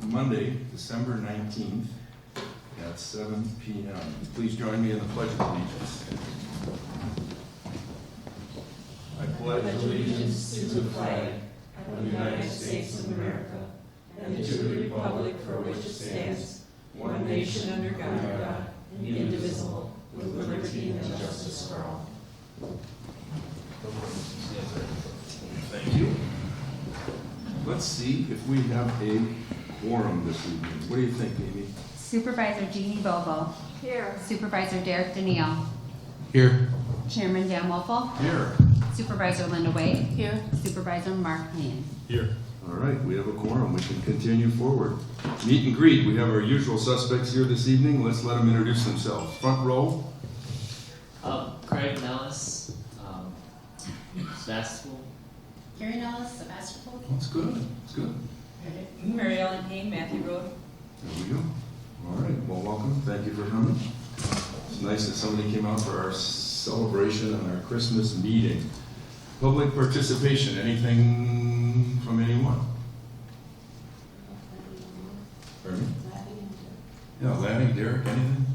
Monday, December 19th at 7 p.m. Please join me in the Pledge of Allegiance. I pledge allegiance to the flag of the United States of America and to the republic for which it stands, one nation under God, indivisible, with liberty and justice for all. Thank you. Let's see if we have a quorum this evening. What do you think, Amy? Supervisor Jeannie Bobo. Here. Supervisor Derek Danielle. Here. Chairman Dan Wolfle. Here. Supervisor Linda Wade. Here. Supervisor Mark Lane. Here. All right, we have a quorum. We can continue forward. Meet and greet. We have our usual suspects here this evening. Let's let them introduce themselves. Front row. Craig Nellis, Sevastopol. Gary Nellis, Sevastopol. That's good. That's good. Mary Ellen Payne, Matthew Road. There we go. All right, well, welcome. Thank you for coming. It's nice that somebody came out for our celebration and our Christmas meeting. Public participation, anything from anyone? Pardon me? Yeah, Lanny, Derek, anything?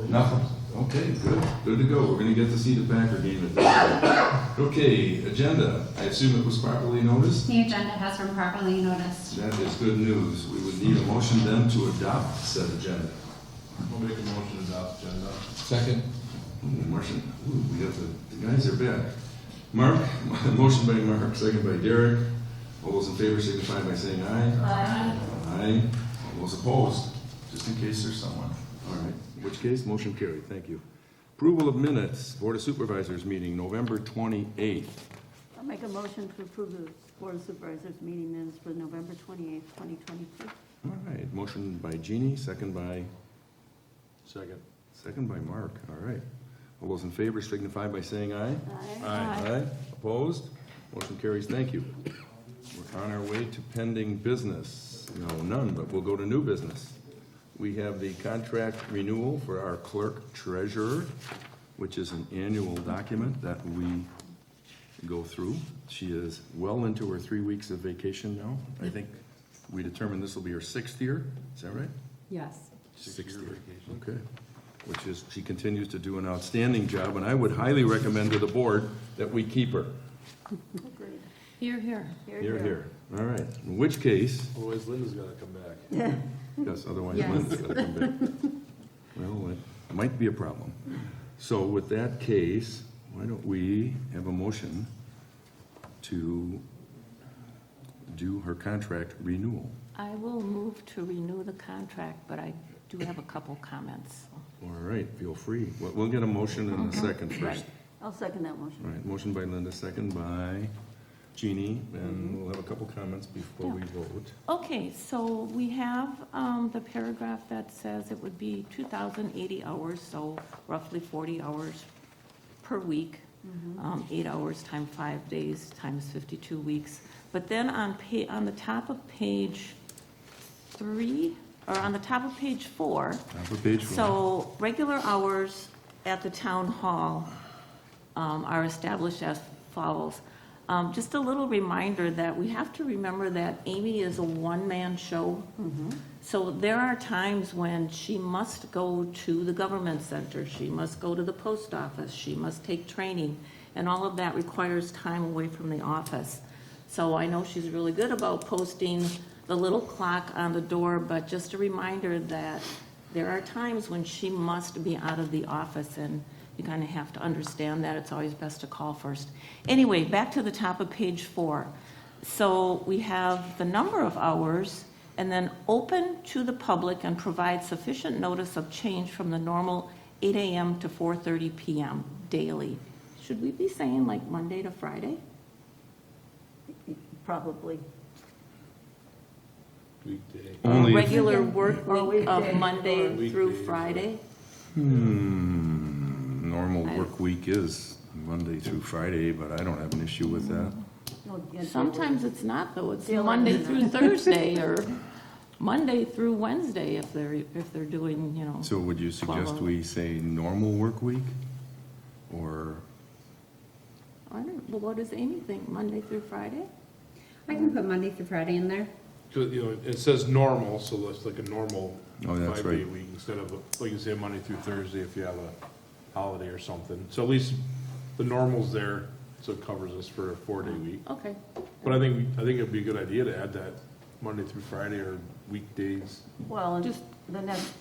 Nothing? Okay, good. Good to go. We're going to get to see the Packer game at this point. Okay, agenda. I assume it was properly noticed? The agenda has been properly noticed. That is good news. We would need a motion then to adopt said agenda. We'll make a motion to adopt agenda. Second. Motion. We have the guys are back. Mark, motion by Mark, second by Derek. All those in favor signify by saying aye. Aye. Aye. All those opposed, just in case there's someone. All right, in which case, motion carried. Thank you. Approval of minutes, Board of Supervisors meeting, November 28th. I'll make a motion to approve the Board of Supervisors meeting minutes for November 28th, 2023. All right, motion by Jeannie, second by Mark. All right. All those in favor signify by saying aye. Aye. Opposed? Motion carries. Thank you. We're on our way to pending business. No, none, but we'll go to new business. We have the contract renewal for our clerk treasurer, which is an annual document that we go through. She is well into her 3 weeks of vacation now. I think we determined this will be her 6th year. Is that right? Yes. 6th year. Okay. Which is, she continues to do an outstanding job, and I would highly recommend to the board that we keep her. Agreed. Here. Here. All right. In which case, Otherwise Linda's gotta come back. yes, otherwise Yes. Linda's got to come back. Well, it might be a problem. So with that case, why don't we have a motion to do her contract renewal? I will move to renew the contract, but I do have a couple comments. All right, feel free. We'll get a motion in a second first. Right. I'll second that motion. All right, motion by Linda, second by Jeannie, and we'll have a couple comments before we vote. Okay, so we have the paragraph that says it would be 2,080 hours, so roughly 40 hours per week. 8 hours times 5 days times 52 weeks. But then on the top of page 3, or on the top of page 4, Top of page 4. so regular hours at the town hall are established as follows. Just a little reminder that we have to remember that Amy is a one-man show. So there are times when she must go to the government center, she must go to the post office, she must take training, and all of that requires time away from the office. So I know she's really good about posting the little clock on the door, but just a reminder that there are times when she must be out of the office, and you kind of have to understand that. It's always best to call first. Anyway, back to the top of page 4. So we have the number of hours, and then open to the public and provide sufficient notice of change from the normal 8 a.m. to 4:30 p.m. daily. Should we be saying like Monday to Friday? Probably. Weekday. Only if- Regular work Or week of weekday. Monday Or through weekdays. Friday? Normal work week is Monday through Friday, but I don't have an issue with that. No, yeah, Sometimes it's not, though. It's Daylight Monday is through not. Thursday, or Monday through Wednesday if they're doing, you know. So would you suggest 12 we say normal work week? Or, I don't, well, what does Amy think? Monday through Friday? I can put Monday through Friday in there. 'cause, you know, it says normal, so that's like a normal Oh, that's 5-day right. week instead of, like you say, Monday through Thursday if you have a holiday or something. So at least the normal's there, so it covers us for a 4-day week. Okay. But I think it'd be a good idea to add that Monday through Friday or weekdays. Well, and just the next,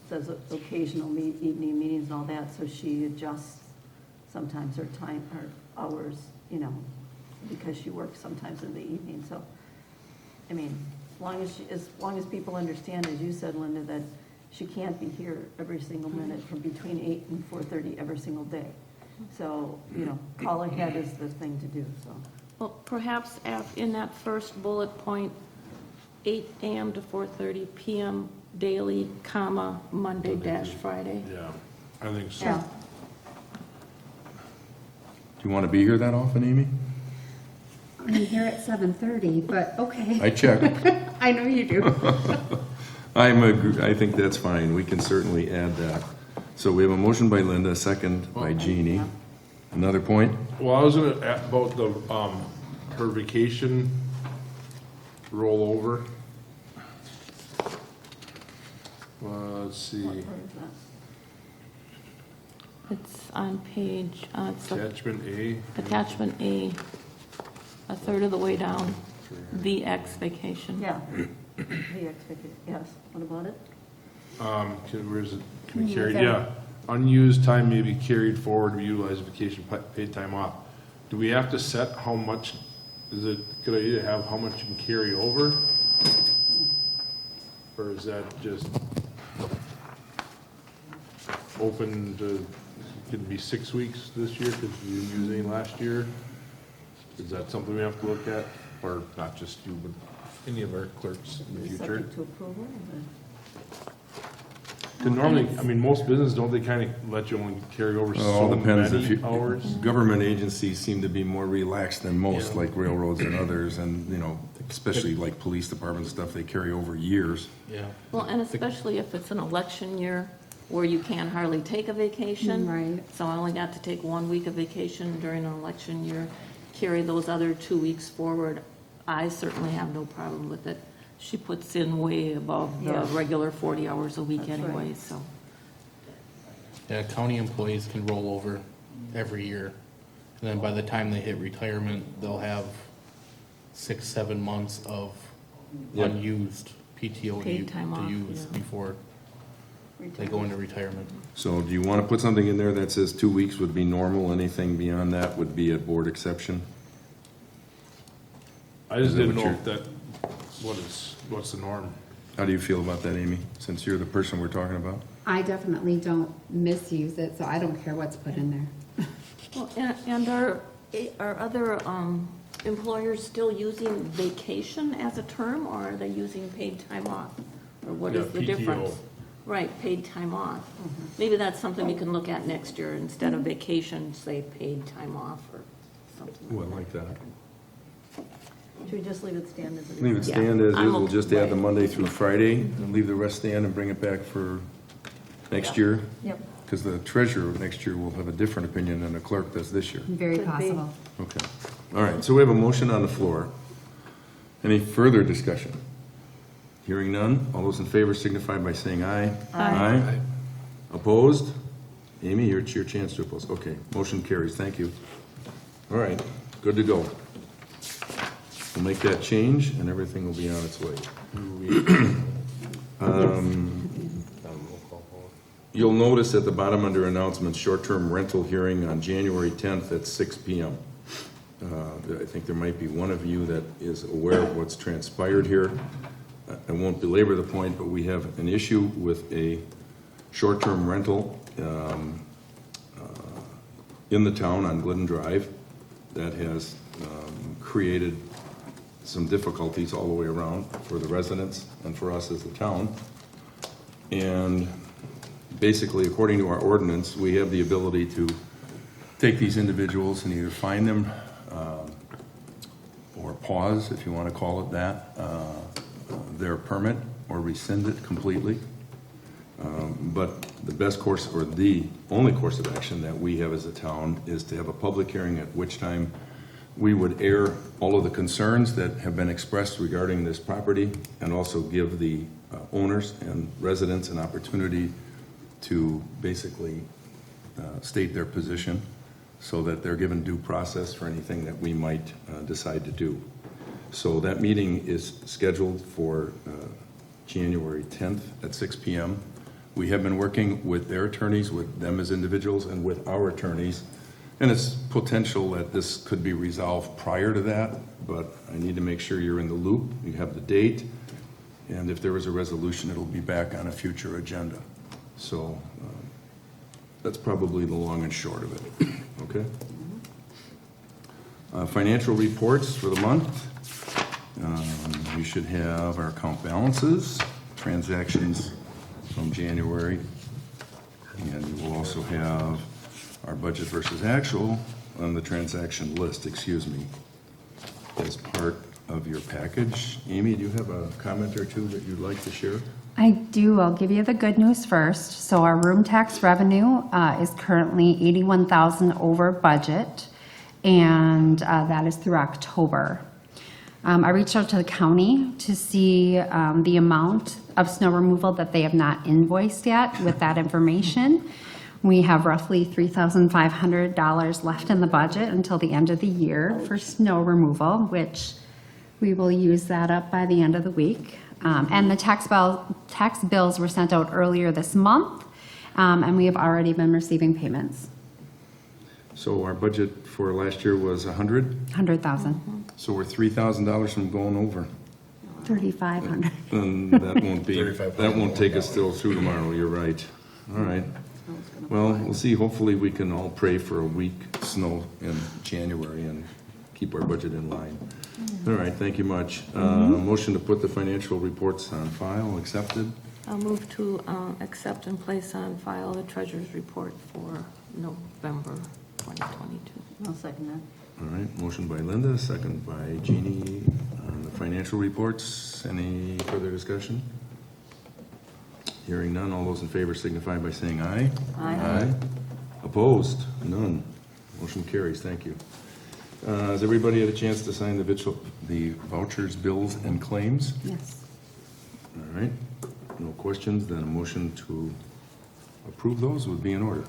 says occasional evening meetings and all that, so she adjusts sometimes her time, her hours, you know, because she works sometimes in the evening, so, I mean, as long as people understand, as you said, Linda, that she can't be here every single minute from between 8 and 4:30 every single day. So, you know, call ahead is the thing to do, so. Well, perhaps in that first bullet point, 8 AM to 4:30 PM daily, comma, Monday dash Friday. Yeah, I think so. Yeah. Do you want to be here that often, Amy? I'm here at 7:30, but okay. I checked. I know you do. I think that's fine. We can certainly add that. So we have a motion by Linda, a second by Jeannie. Another point? Well, I was gonna ask about the, her vacation rollover. Let's see, What part is that? It's on page, it's attachment A. attachment A, a third of the way down, the X vacation. Yeah, the expected, yes, what about it? Where is it? Can be carried, yeah. Unused time may be carried forward to be utilized vacation paid time off. Do we have to set how much, is it a good idea to have how much you can carry over? Or is that just open to, could it be 6 weeks this year because you didn't use any last year? Is that something we have to look at? Or not just you, but any of our clerks in the future? Subject to approval, or Because normally, I mean, most businesses, don't they kind of let you only carry over It all so depends if many you, hours? government agencies seem to be more relaxed than most, Yeah. like railroads and others, and, you know, especially like police department stuff, they carry over years. Yeah. Well, and especially if it's an election year where you can hardly take a vacation. Right. So I only got to take 1 week of vacation during an election year, carry those other 2 weeks forward. I certainly have no problem with it. She puts in way above the Yeah. regular 40 hours a week That's right. anyway, so. Yeah, county employees can roll over every year. And then by the time they hit retirement, they'll have 6-7 months of Yep. unused PTO to Paid time off, use yeah. before they go into retirement. So do you want to put something in there that says 2 weeks would be normal, anything beyond that would be a board exception? I just Is that didn't what know you're- if that, what's the norm? How do you feel about that, Amy, since you're the person we're talking about? I definitely don't misuse it, so I don't care what's put in there. Well, and are other employers still using vacation as a term, or are they using paid time off? Or what is Yeah, the PTO. difference? Right, paid time off. Maybe that's something we can look at next year, instead of vacation, say paid time off or something. Oh, I like that. should we just leave it stand as it is? Leave it Yeah, stand as is, I'm we'll okay. just add the Monday through Friday, and leave the rest stand and bring it back for next year? Yep. Because the treasurer next year will have a different opinion than the clerk does this year. Very Could be. possible. Okay. All right, so we have a motion on the floor. Any further discussion? Hearing none, all those in favor signify by saying aye. Aye. Opposed? Amy, it's your chance to oppose. Okay, motion carries, thank you. All right, good to go. We'll make that change and everything will be on its way. You'll notice at the bottom under announcements, short-term rental hearing on January 10th at 6 PM. I think there might be one of you that is aware of what's transpired here. I won't belabor the point, but we have an issue with a short-term rental in the town on Glidden Drive that has created some difficulties all the way around for the residents and for us as the town. And basically, according to our ordinance, we have the ability to take these individuals and either fine them or pause, if you want to call it that, their permit or rescind it completely. But the best course, or the only course of action that we have as a town is to have a public hearing, at which time we would air all of the concerns that have been expressed regarding this property and also give the owners and residents an opportunity to basically state their position so that they're given due process for anything that we might decide to do. So that meeting is scheduled for January 10th at 6 p.m. We have been working with their attorneys, with them as individuals, and with our attorneys. And it's potential that this could be resolved prior to that, but I need to make sure you're in the loop. You have the date, and if there is a resolution, it'll be back on a future agenda. So that's probably the long and short of it, okay? Financial reports for the month. We should have our account balances, transactions from January, and we will also have our budget versus actual on the transaction list, excuse me, as part of your package. Amy, do you have a comment or two that you'd like to share? I do. I'll give you the good news first. So our room tax revenue is currently 81,000 over budget, and that is through October. I reached out to the county to see the amount of snow removal that they have not invoiced yet with that information. We have roughly $3,500 left in the budget until the end of the year for snow removal, which we will use that up by the end of the week. And the tax bills were sent out earlier this month, and we have already been receiving payments. So our budget for last year was 100,000, so we're $3,000 from going over. 3,500. And that won't take us still through tomorrow, you're right. All right. Well, we'll see. Hopefully we can all pray for a weak snow in January and keep our budget in line. All right, thank you much. Motion to put the financial reports on file, accepted. I'll move to accept and place on file the treasurer's report for November 2022. I'll second that. All right, motion by Linda, second by Jeannie on the financial reports. Any further discussion? Hearing none, all those in favor signify by saying aye. Aye. Opposed? None. Motion carries, thank you. Has everybody had a chance to sign the vouchers, bills, and claims? Yes. All right, no questions, then a motion to approve those would be in order.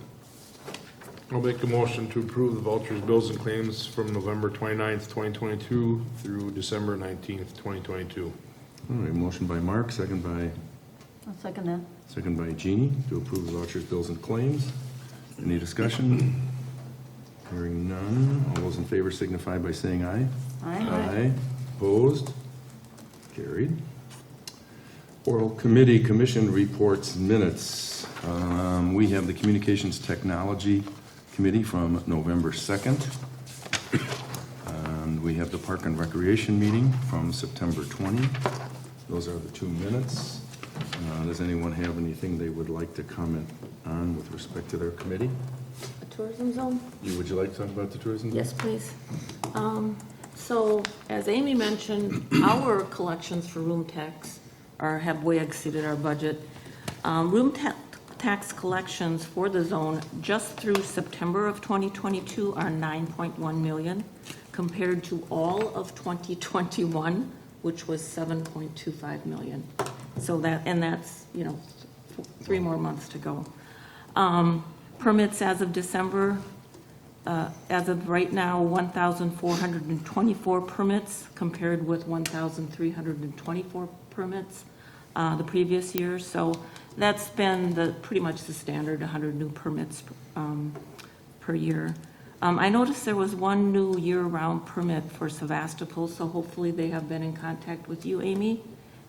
I'll make a motion to approve the vouchers, bills, and claims from November 29th, 2022 through December 19th, 2022. All right, motion by Mark, second by I'll second that. Jeannie to approve the vouchers, bills, and claims. Any discussion? Hearing none, all those in favor signify by saying aye. Aye. Opposed? Carried. Oral committee commission reports minutes. We have the Communications Technology Committee from November 2nd. And we have the Park and Recreation meeting from September 20. Those are the 2 minutes. Does anyone have anything they would like to comment on with respect to their committee? The tourism zone? Would you like to talk about the tourism? Yes, please. So, as Amy mentioned, our collections for room tax have way exceeded our budget. Tax collections for the zone just through September of 2022 are 9.1 million, compared to all of 2021, which was 7.25 million. So that's 3 more months to go. Permits as of December, as of right now, 1,424 permits compared with 1,324 permits the previous year. So that's been pretty much the standard, 100 new permits per year. I noticed there was one new year-round permit for Sevastopol, so hopefully they have been in contact with you, Amy,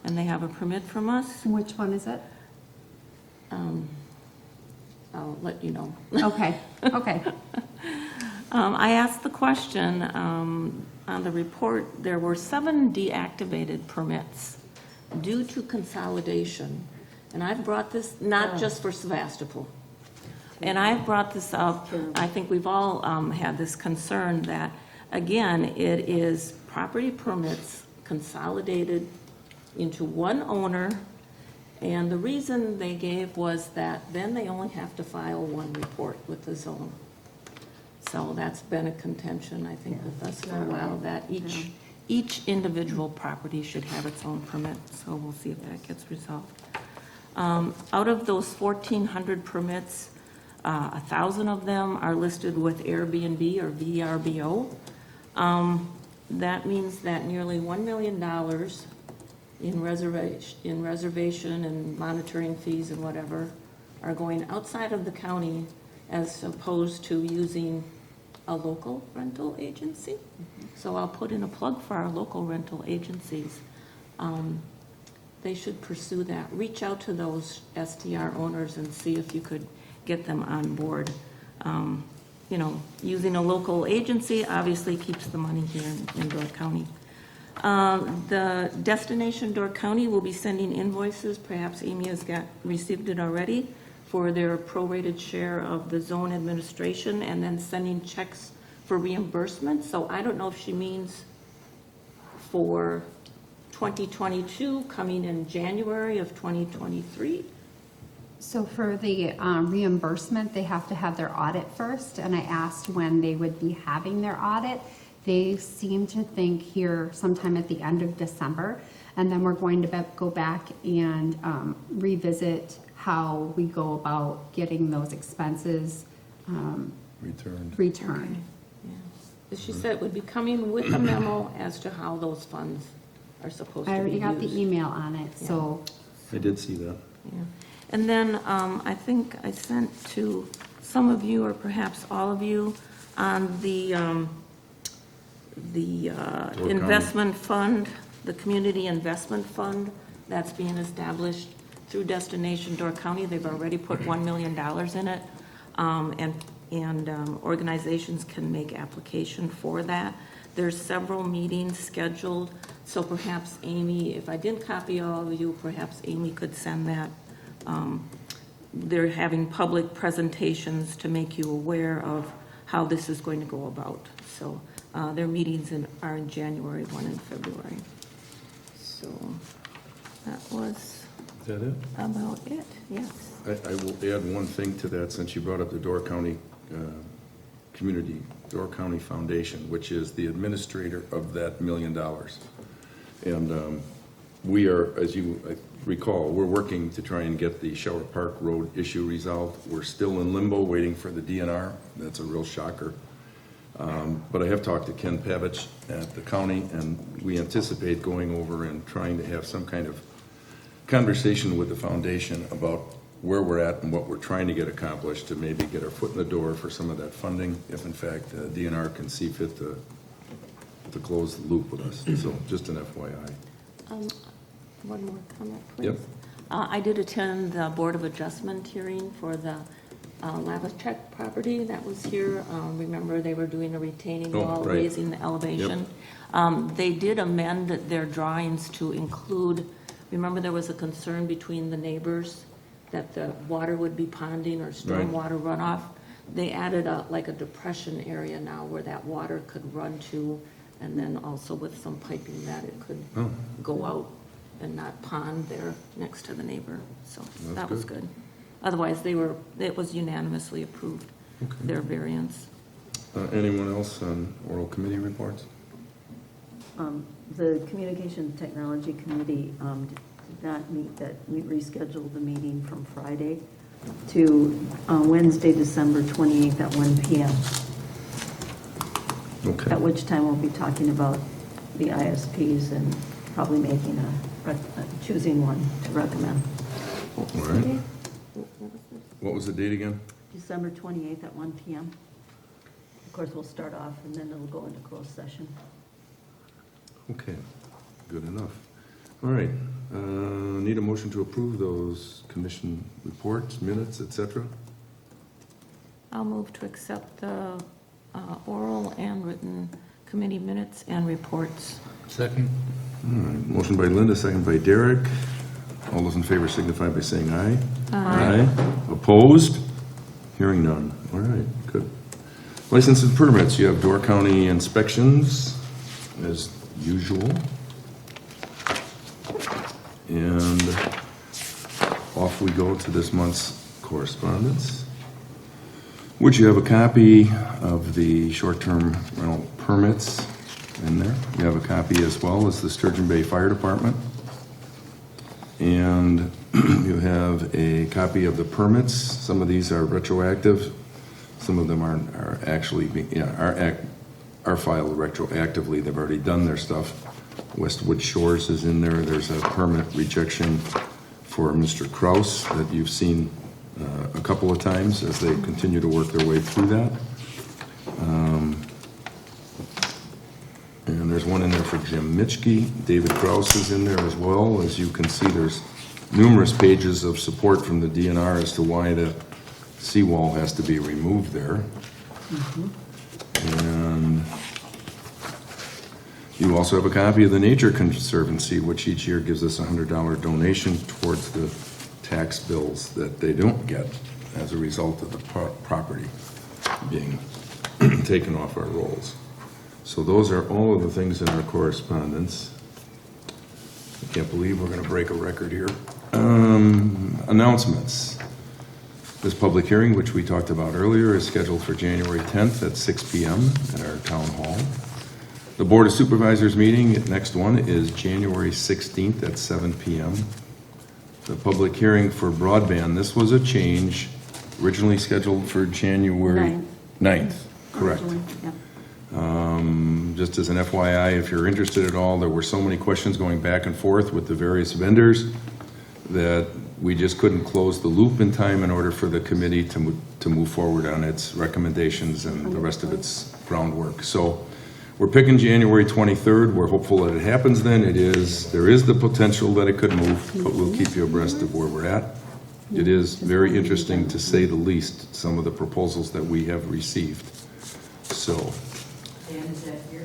and they have a permit from us. Which one is it? I'll let you know. Okay, okay. I asked the question on the report, there were 7 deactivated permits due to consolidation. And I've brought this, not just for Sevastopol. And I've brought this up, I think we've all had this concern that, again, it is property permits consolidated into one owner. And the reason they gave was that then they only have to file one report with the zone. So that's been a contention, I think, with us for a while, that each individual property should have its own permit, so we'll see if that gets resolved. Out of those 1,400 permits, 1,000 of them are listed with Airbnb or VRBO. That means that nearly $1 million in reservation and monitoring fees and whatever are going outside of the county as opposed to using a local rental agency. So I'll put in a plug for our local rental agencies. They should pursue that. Reach out to those STR owners and see if you could get them on board. You know, using a local agency obviously keeps the money here in Door County. The destination Door County will be sending invoices, perhaps Amy has received it already, for their prorated share of the zone administration, and then sending checks for reimbursement. So I don't know if she means for 2022, coming in January of 2023. So for the reimbursement, they have to have their audit first, and I asked when they would be having their audit. They seem to think here sometime at the end of December, and then we're going to go back and revisit how we go about getting those expenses returned. Yeah. She said it would be coming with a memo as to how those funds are supposed to be I already used. got the email on it, so. I did see that. Yeah. And then I think I sent to some of you, or perhaps all of you, on the investment fund, the community investment fund that's being established through Destination Door County. They've already put $1 million in it, and organizations can make application for that. There's several meetings scheduled, so perhaps Amy, if I didn't copy all of you, perhaps Amy could send that. They're having public presentations to make you aware of how this is going to go about. So their meetings are in January, 1 in February. So that was Is that it? about it, yes. I will add one thing to that, since you brought up the Door County Door County Foundation, which is the administrator of that $1 million. And we are, as you recall, we're working to try and get the Shower Park Road issue resolved. We're still in limbo, waiting for the DNR. That's a real shocker. But I have talked to Ken Pavich at the county, and we anticipate going over and trying to have some kind of conversation with the foundation about where we're at and what we're trying to get accomplished to maybe get our foot in the door for some of that funding, if in fact DNR can see fit to close the loop with us. So just an FYI. One more comment, please. Yep. I did attend the Board of Adjustment hearing for the Lavachek property that was here. Remember, they were doing a retaining wall, right. raising the elevation. They did amend their drawings to include, remember there was a concern between the neighbors that the water would be ponding or stormwater runoff. They added like a depression area now where that water could run to, and then also with some piping that it could go out and not pond there next to the neighbor. So that was good. Otherwise, it was unanimously approved, their variance. Anyone else on oral committee reports? The Communication Technology Committee did not meet, that we rescheduled the meeting from Friday to Wednesday, December 28th at 1 p.m. Okay. At which time we'll be talking about the ISPs and probably making choosing one to recommend. All right. What was the date again? December 28th at 1 p.m. Of course, we'll start off and then it'll go into closed session. Okay, good enough. All right, need a motion to approve those commission reports, minutes, et cetera? I'll move to accept the oral and written committee minutes and reports. Second. All right, motion by Linda, second by Derek. All those in favor signify by saying aye. Aye. Opposed? Hearing none. All right, good. License and permits, you have Door County inspections, as usual. And off we go to this month's correspondence. Would you have a copy of the short-term rental permits in there? You have a copy as well as the Sturgeon Bay Fire Department. And you have a copy of the permits. Some of these are retroactive. Some of them are actually, are filed retroactively. They've already done their stuff. Westwood Shores is in there. There's a permit rejection for Mr. Kraus that you've seen a couple of times as they continue to work their way through that. And there's one in there for Jim Mitchke. David Kraus is in there as well. As you can see, there's numerous pages of support from the DNR as to why the seawall has to be removed there. And you also have a copy of the Nature Conservancy, which each year gives us a $100 donation towards the tax bills that they don't get as a result of the property being taken off our rolls. So those are all of the things in our correspondence. I can't believe we're going to break a record here. Announcements. This public hearing, which we talked about earlier, is scheduled for January 10th at 6 p.m. at our town hall. The Board of Supervisors meeting, next one, is January 16th at 7 p.m. The public hearing for broadband, this was a change, originally scheduled for January 9th, correct. Yeah. Just as an FYI, if you're interested at all, there were so many questions going back and forth with the various vendors that we just couldn't close the loop in time in order for the committee to move forward on its recommendations and the rest of its groundwork. So we're picking January 23rd. We're hopeful that it happens then. There is the potential that it could move, but we'll keep you abreast of where we're at. It is very interesting, to say the least, some of the proposals that we have received. So, Dan, is that here?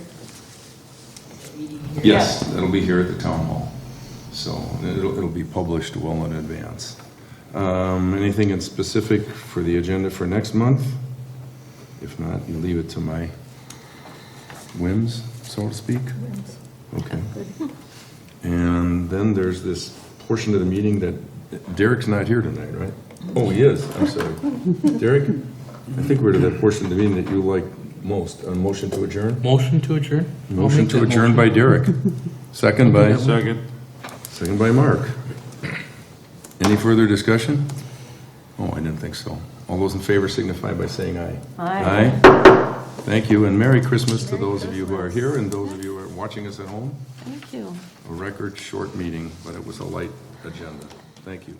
The meeting here? yes, that'll be here at the town hall. So it'll be published well in advance. Anything in specific for the agenda for next month? If not, you leave it to my whims, so to speak. Okay. And then there's this portion of the meeting that Derek's not here tonight, right? Oh, he is. I'm sorry. Derek, I think we're to that portion of the meeting that you like most. A motion to adjourn? Motion to adjourn? I'll Motion make to that adjourn by Derek. Second by? Second. By Mark. Any further discussion? Oh, I didn't think so. All those in favor signify by saying aye. Aye. Aye. Thank you, and Merry Christmas to those of you who are here and those of you who are watching us at home. Thank you. A record short meeting, but it was a light agenda. Thank you.